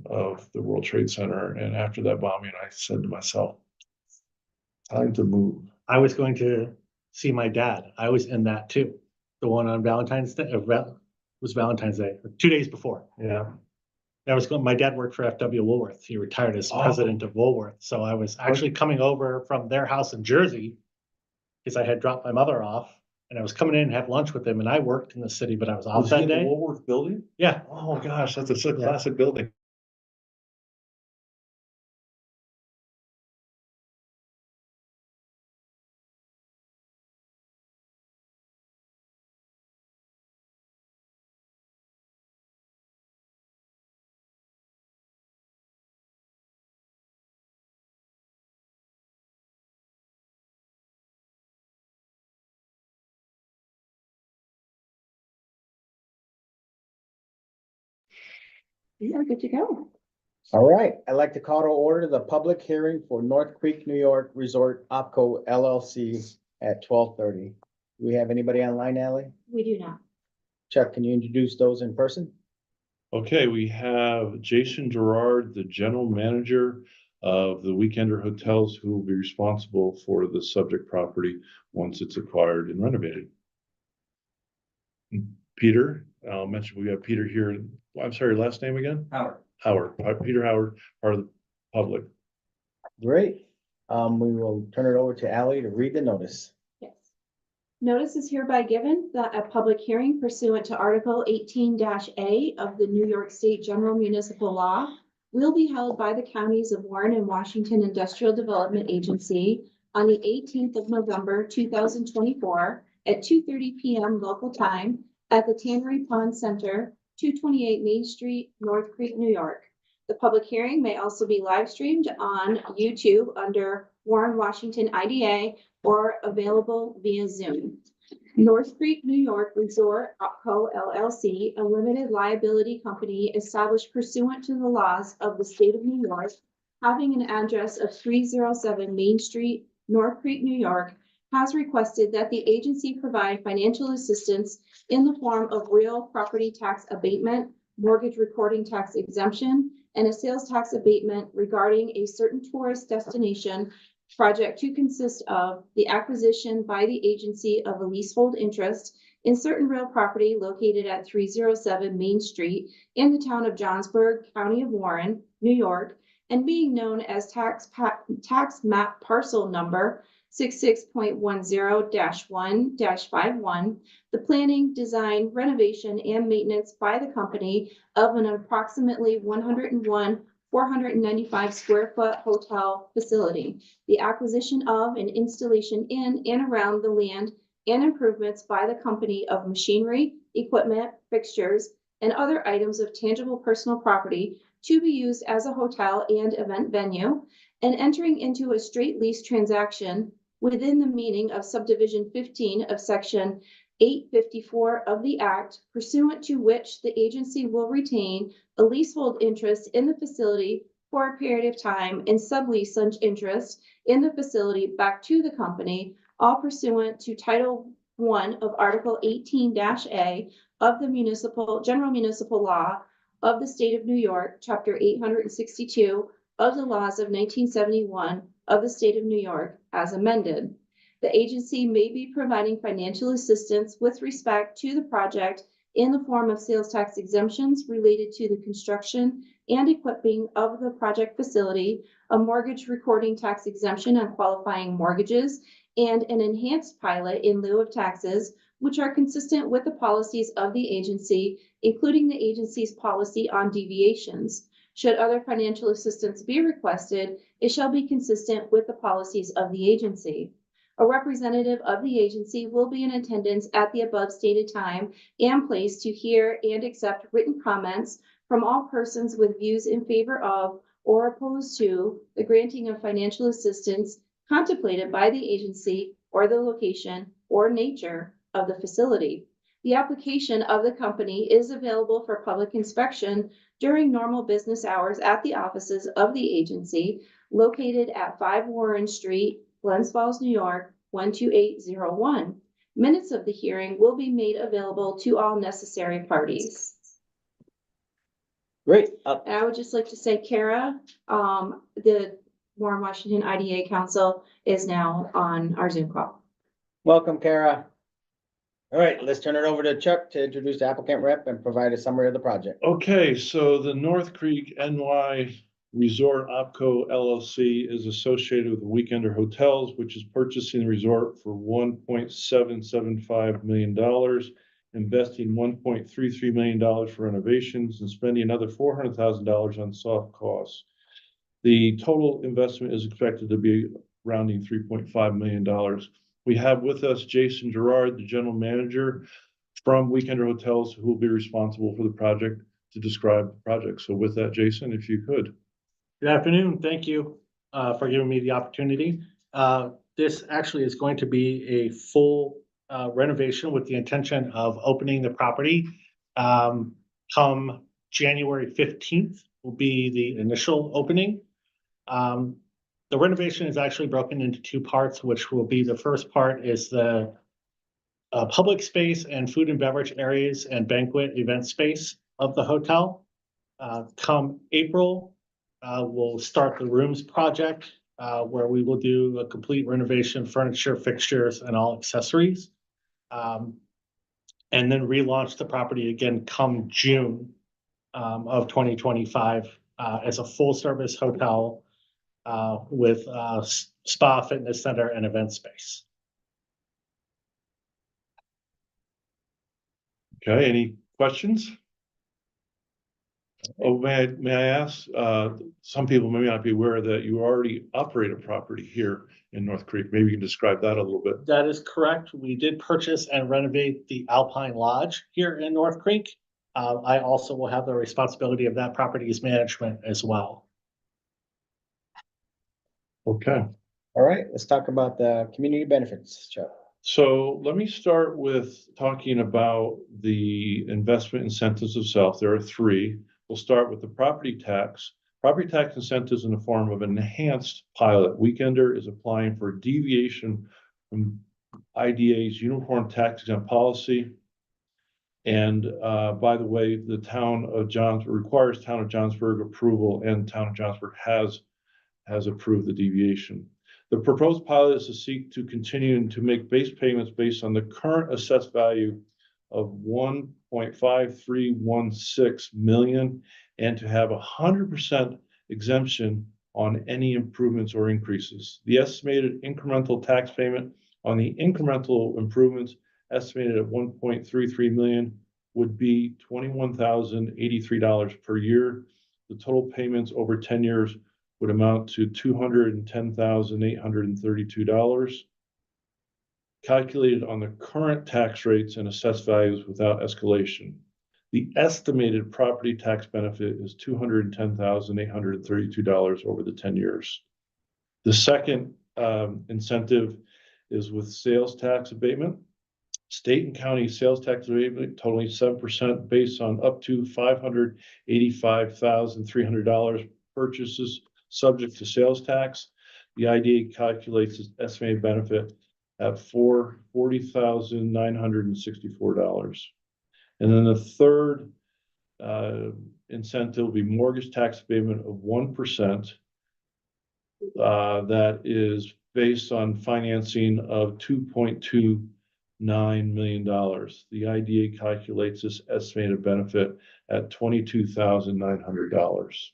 of the World Trade Center. And after that bombing, I said to myself, time to move. I was going to see my dad. I was in that too. The one on Valentine's Day, was Valentine's Day, 2 days before. Yeah. My dad worked for FW Woolworth. He retired as president of Woolworth. So I was actually coming over from their house in Jersey because I had dropped my mother off and I was coming in and have lunch with them, and I worked in the city, but I was off that day. The Woolworth building? Yeah. Oh gosh, that's a classic building. We are good to go. All right, I'd like to call to order the public hearing for North Creek, New York Resort OpCo LLC at 12:30. Do we have anybody online, Ally? We do not. Chuck, can you introduce those in person? Okay, we have Jason Gerard, the general manager of the Weekender Hotels, who will be responsible for the subject property once it's acquired and renovated. Peter, I'll mention we have Peter here. I'm sorry, your last name again? Howard. Peter Howard, part of the public. Great. We will turn it over to Ally to read the notice. Yes. Notice is hereby given that a public hearing pursuant to Article 18-A of the New York State General Municipal Law will be held by the counties of Warren and Washington Industrial Development Agency on the 18th of November, 2024 at 2:30 p.m. local time at the Tannery Pond Center, 228 Main Street, North Creek, New York. The public hearing may also be live streamed on YouTube under Warren Washington IDA or available via Zoom. North Creek, New York Resort OpCo LLC, a limited liability company established pursuant to the laws of the state of New York, having an address of 307 Main Street, North Creek, New York, has requested that the agency provide financial assistance in the form of real property tax abatement, mortgage recording tax exemption, and a sales tax abatement regarding a certain tourist destination project to consist of the acquisition by the agency of a leasehold interest in certain real property located at 307 Main Street in the town of Johnsburg, County of Warren, New York, and being known as tax map parcel number 66.10-1-51, the planning, design, renovation, and maintenance by the company of an approximately 101 495 square foot hotel facility, the acquisition of and installation in and around the land and improvements by the company of machinery, equipment, fixtures, and other items of tangible personal property to be used as a hotel and event venue, and entering into a straight lease transaction within the meaning of subdivision 15 of section 854 of the Act, pursuant to which the agency will retain a leasehold interest in the facility for a period of time and sublease such interest in the facility back to the company, all pursuant to Title I of Article 18-A of the General Municipal Law of the State of New York, Chapter 862 of the laws of 1971 of the State of New York, as amended. The agency may be providing financial assistance with respect to the project in the form of sales tax exemptions related to the construction and equipping of the project facility, a mortgage recording tax exemption on qualifying mortgages, and an enhanced pilot in lieu of taxes, which are consistent with the policies of the agency, including the agency's policy on deviations. Should other financial assistance be requested, it shall be consistent with the policies of the agency. A representative of the agency will be in attendance at the above stated time and place to hear and accept written comments from all persons with views in favor of or opposed to the granting of financial assistance contemplated by the agency or the location or nature of the facility. The application of the company is available for public inspection during normal business hours at the offices of the agency located at 5 Warren Street, Glens Falls, New York, 12801. Minutes of the hearing will be made available to all necessary parties. Great. And I would just like to say Kara, the Warren Washington IDA Council is now on our Zoom call. Welcome, Kara. All right, let's turn it over to Chuck to introduce the applicant rep and provide a summary of the project. Okay, so the North Creek NY Resort OpCo LLC is associated with the Weekender Hotels, which is purchasing the resort for $1.775 million, investing $1.33 million for renovations and spending another $400,000 on soft costs. The total investment is expected to be rounding $3.5 million. We have with us Jason Gerard, the general manager from Weekender Hotels, who will be responsible for the project to describe the project. So with that, Jason, if you could. Good afternoon. Thank you for giving me the opportunity. This actually is going to be a full renovation with the intention of opening the property. Come January 15th will be the initial opening. The renovation is actually broken into two parts, which will be the first part is the public space and food and beverage areas and banquet event space of the hotel. Come April, we'll start the rooms project, where we will do a complete renovation, furniture, fixtures, and all accessories. And then relaunch the property again come June of 2025 as a full-service hotel with spa, fitness center, and event space. Okay, any questions? Oh, may I ask, some people may not be aware that you already operate a property here in North Creek. Maybe you can describe that a little bit. That is correct. We did purchase and renovate the Alpine Lodge here in North Creek. I also will have the responsibility of that property's management as well. Okay. All right, let's talk about the community benefits, Chuck. So let me start with talking about the investment incentives itself. There are three. We'll start with the property tax. Property tax incentives in the form of an enhanced pilot. Weekender is applying for a deviation from IDA's uniform tax exempt policy. And by the way, the town of requires town of Johnsburg approval, and town of Johnsburg has approved the deviation. The proposed pilot is to seek to continue to make base payments based on the current assessed value of $1.5316 million and to have 100% exemption on any improvements or increases. The estimated incremental tax payment on the incremental improvements estimated at $1.33 million would be $21,083 per year. The total payments over 10 years would amount to $210,832, calculated on the current tax rates and assessed values without escalation. The estimated property tax benefit is $210,832 over the 10 years. The second incentive is with sales tax abatement. State and county sales tax abatement totaling 7% based on up to $585,300 purchases subject to sales tax. The IDA calculates its estimated benefit at $40,964. And then the third incentive will be mortgage tax abatement of 1%. That is based on financing of $2.29 million. The IDA calculates this estimated benefit at $22,900.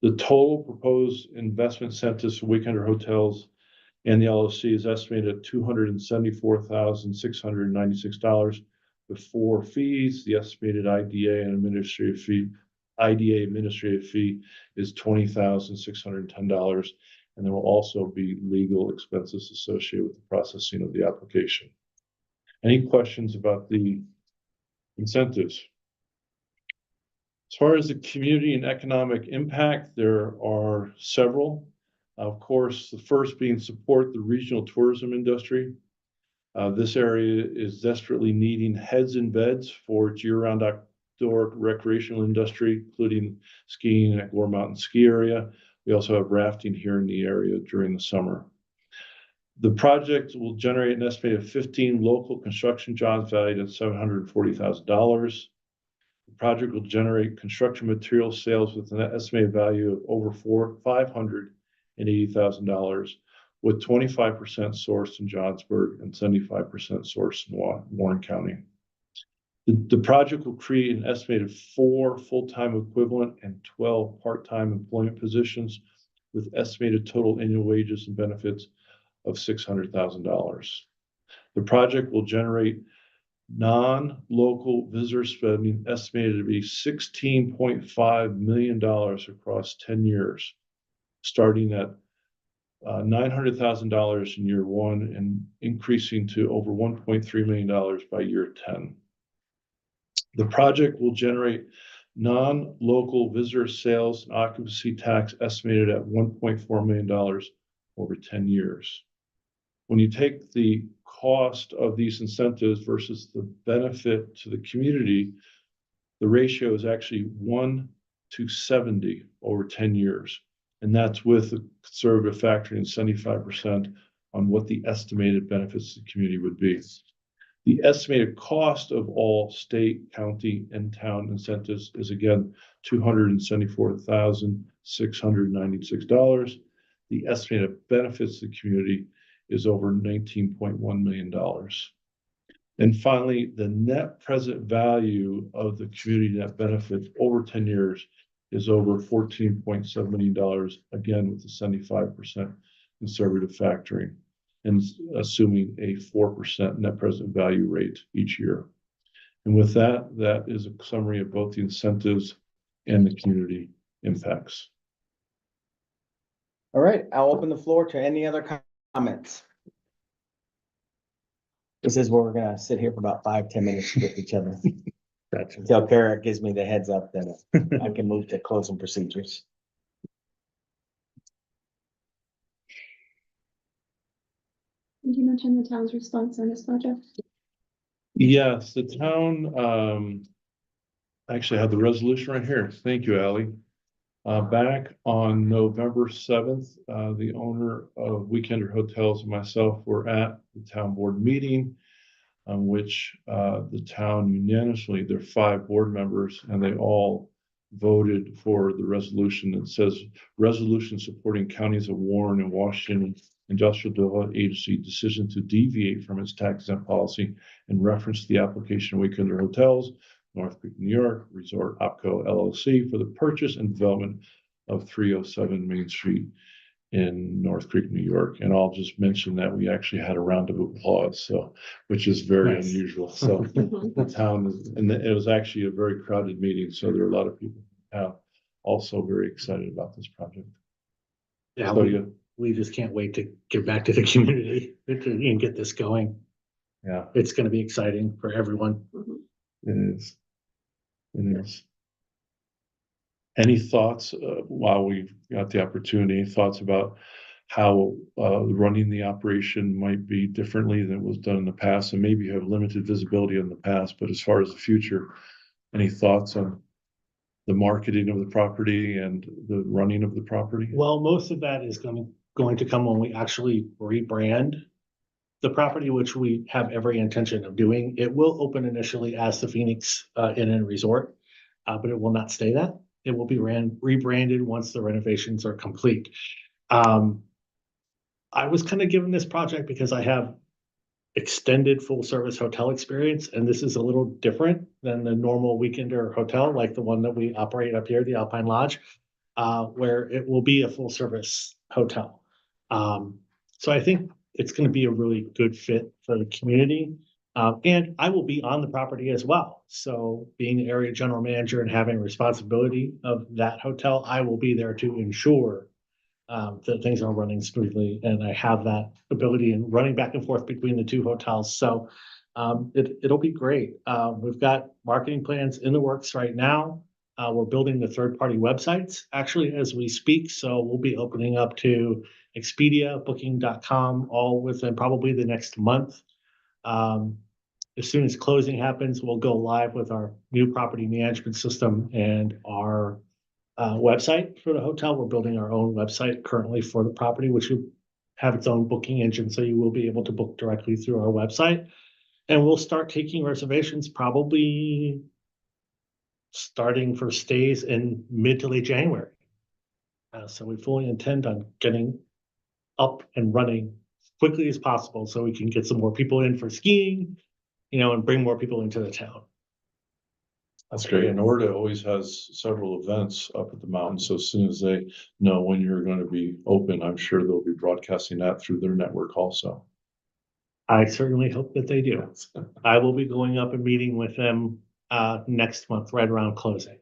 The total proposed investment incentives for Weekender Hotels and the LLC is estimated at $274,696 before fees. The estimated IDA administrative fee is $20,610, and there will also be legal expenses associated with the processing of the application. Any questions about the incentives? As far as the community and economic impact, there are several. Of course, the first being support the regional tourism industry. This area is desperately needing heads and beds for its year-round outdoor recreational industry, including skiing at Gore Mountain Ski Area. We also have rafting here in the area during the summer. The project will generate an estimated 15 local construction jobs valued at $740,000. The project will generate construction material sales with an estimated value of over $580,000, with 25% sourced in Johnsburg and 75% sourced in Warren County. The project will create an estimated 4 full-time equivalent and 12 part-time employment positions with estimated total annual wages and benefits of $600,000. The project will generate non-local visitor spending estimated to be $16.5 million across 10 years, starting at $900,000 in year 1 and increasing to over $1.3 million by year 10. The project will generate non-local visitor sales and occupancy tax estimated at $1.4 million over 10 years. When you take the cost of these incentives versus the benefit to the community, the ratio is actually 1 to 70 over 10 years. And that's with a conservative factoring in 75% on what the estimated benefits to the community would be. The estimated cost of all state, county, and town incentives is again $274,696. The estimated benefits to the community is over $19.1 million. And finally, the net present value of the community net benefits over 10 years is over $14.7 million, again with the 75% conservative factoring, and assuming a 4% net present value rate each year. And with that, that is a summary of both the incentives and the community impacts. All right, I'll open the floor to any other comments. This is where we're gonna sit here for about 5-10 minutes with each other. Gotcha. Until Kara gives me the heads up, then I can move to closing procedures. Did you mention the town's response on this project? Yes, the town, actually had the resolution right here. Thank you, Ally. Back on November 7th, the owner of Weekender Hotels and myself were at the town board meeting on which the town unanimously, there are 5 board members, and they all voted for the resolution that says resolution supporting counties of Warren and Washington Industrial Development Agency decision to deviate from its tax exempt policy in reference to the application of Weekender Hotels, North Creek, New York, Resort OpCo LLC for the purchase and development of 307 Main Street in North Creek, New York. And I'll just mention that we actually had a round of applause, so, which is very Nice. unusual. So the town, and it was actually a very crowded meeting, so there are a lot of people also very excited about this project. Yeah, So, we just can't wait to get back to the community and get this going. yeah, It's gonna be exciting for everyone. it is. It is. Any thoughts, while we've got the opportunity, thoughts about how running the operation might be differently than it was done in the past? And maybe you have limited visibility in the past, but as far as the future, any thoughts on the marketing of the property and the running of the property? Well, most of that is going to come when we actually rebrand the property, which we have every intention of doing. It will open initially as the Phoenix Inn and Resort, but it will not stay that. It will be rebranded once the renovations are complete. I was kind of given this project because I have extended full service hotel experience, and this is a little different than the normal weekender hotel, like the one that we operate up here, the Alpine Lodge, where it will be a full service hotel. So I think it's going to be a really good fit for the community. And I will be on the property as well. So being the area general manager and having responsibility of that hotel, I will be there to ensure that things are running smoothly. And I have that ability in running back and forth between the 2 hotels. So it'll be great. We've got marketing plans in the works right now. We're building the third-party websites actually as we speak. So we'll be opening up to Expedia, Booking.com, all within probably the next month. As soon as closing happens, we'll go live with our new property management system and our website for the hotel. We're building our own website currently for the property, which will have its own booking engine. So you will be able to book directly through our website. And we'll start taking reservations probably starting for stays in mid to late January. So we fully intend on getting up and running as quickly as possible so we can get some more people in for skiing, and bring more people into the town. That's great. And Orta always has several events up at the mountain. So as soon as they know when you're going to be open, I'm sure they'll be broadcasting that through their network also. I certainly hope that they do. I will be going up and meeting with them next month, right around closing.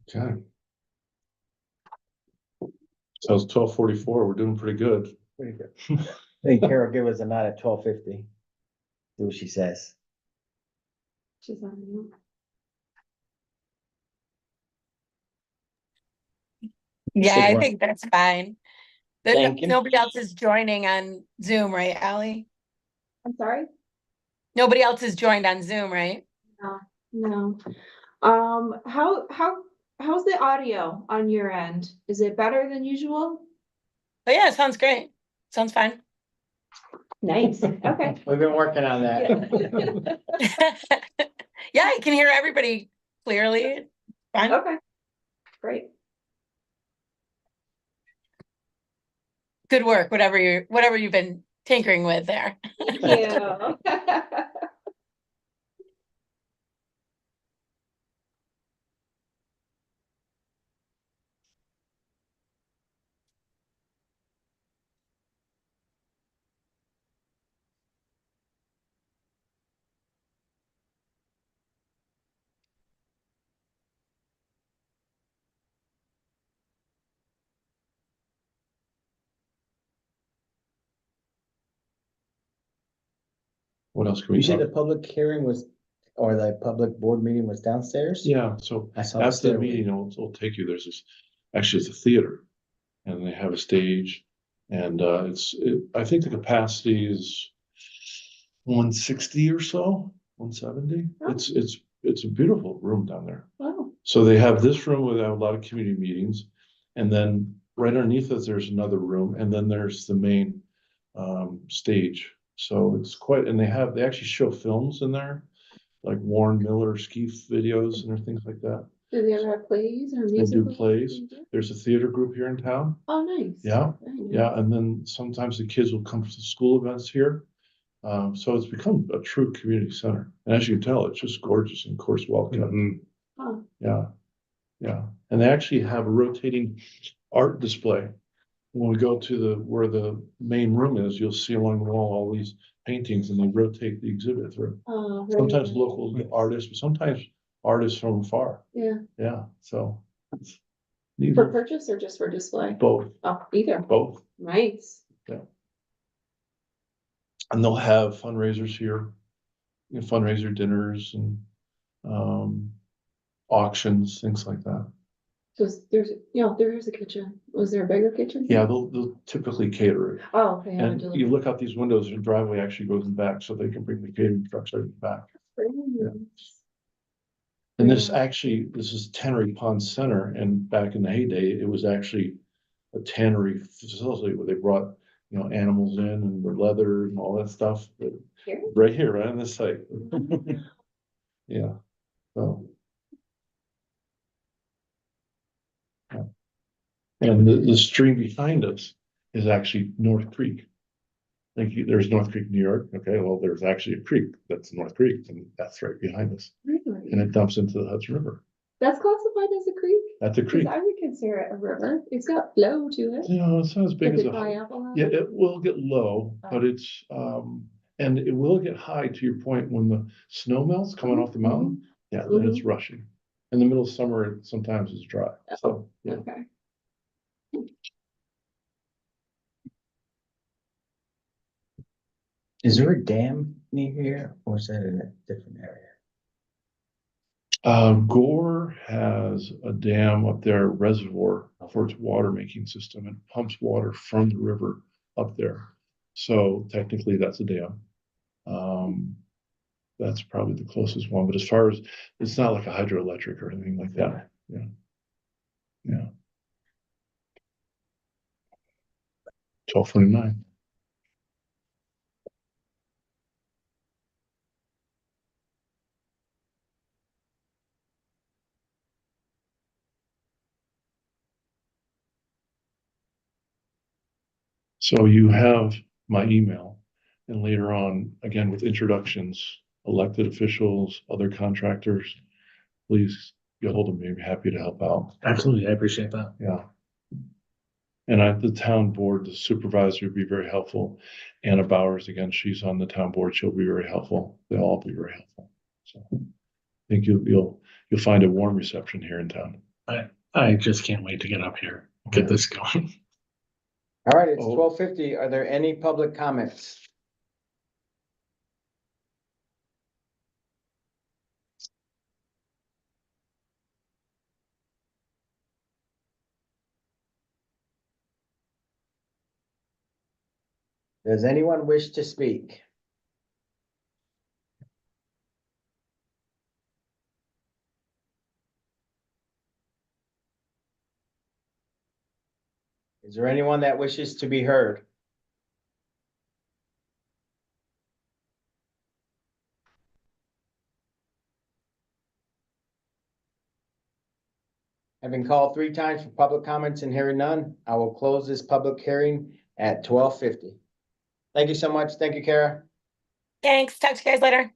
Okay. So it's 12:44. We're doing pretty good. Pretty good. I think Carol give us a nod at 12:50. See what she says. She's on mute. Yeah, Good I one. think that's fine. Thank you. Nobody else is joining on Zoom, right, Ally? I'm sorry? Nobody else is joined on Zoom, right? No. How's the audio on your end? Is it better than usual? Oh yeah, it sounds great. Sounds fine. Nice, okay. We've been working on that. Yeah, I can hear everybody clearly. Fine. Okay, great. Good work, whatever you've been tinkering with there. Thank you. What else can we You said talk? the public hearing was, or the public board meeting was downstairs? Yeah, so I saw the after the stairway. meeting, it'll take you, there's this, actually it's a theater. And they have a stage and I think the capacity is 160 or so, 170. Oh. It's a beautiful room down there. Wow. So they have this room where they have a lot of community meetings. And then right underneath it, there's another room. And then there's the main stage. So it's quite, and they actually show films in there, like Warren Miller ski videos and things like that. Do they ever have plays or They music? do plays. There's a theater group here in town. Oh, nice. Yeah, Very nice. yeah. And then sometimes the kids will come to school events here. So it's become a true community center. And as you can tell, it's just gorgeous and of course welcome. Oh, Yeah, yeah. And they actually have a rotating art display. When we go to where the main room is, you'll see along the wall all these paintings and they rotate the exhibit through. oh, very Sometimes nice. local artists, but sometimes artists from far. Yeah, Yeah, so it's neat. for purchase or just for display? Both, Oh, either. both. Nice. And they'll have fundraisers here, fundraiser dinners and auctions, things like that. So there's a kitchen. Was there a bigger kitchen? Yeah, they'll typically cater it. Oh, okay. And you look out these windows, your driveway actually goes in back, so they can bring the catering trucks right in the back. Yeah. And this is Tannery Pond Center, and back in the heyday, it was actually a tannery facility where they brought, animals in and the leather and all that stuff. Here? Right here, right on this site. Yeah, so. Yeah. And the stream behind us is actually North Creek. There's North Creek, New York. Okay, well, there's actually a creek, that's North Creek, and that's right behind us. Really? And it dumps into the Hudson River. That's classified as a creek? That's a creek. Because I would consider it a river. It's got flow to it. It's not as big Does as it dry up a lot? Yeah, it will get low, but it's, and it will get high to your point when the snow melts coming off the mountain. Yeah, then it's rushing. In the middle of summer, it sometimes it's dry, so, yeah. Okay. Is there a dam near here or is that in a different area? Gore has a dam up there, reservoir for its water making system and pumps water from the river up there. So technically that's a dam. That's probably the closest one, but as far as, it's not like a hydroelectric or anything like that. Yeah. Yeah. 12:29. So you have my email, and later on, again, with introductions, elected officials, other contractors, please get hold of me. I'd be happy to help out. Absolutely, I appreciate that. Yeah. And the town board, the supervisor would be very helpful. Anna Bowers, again, she's on the town board. She'll be very helpful. They'll all be very helpful. So I think you'll find a warm reception here in town. I just can't wait to get up here, get this going. All right, it's Oh. 12:50. Are there any public comments? Does anyone wish to speak? Is there anyone that wishes to be heard? Having called 3 times for public comments and hearing none, I will close this public hearing at 12:50. Thank you so much. Thank you, Kara. Thanks. Talk to you guys later.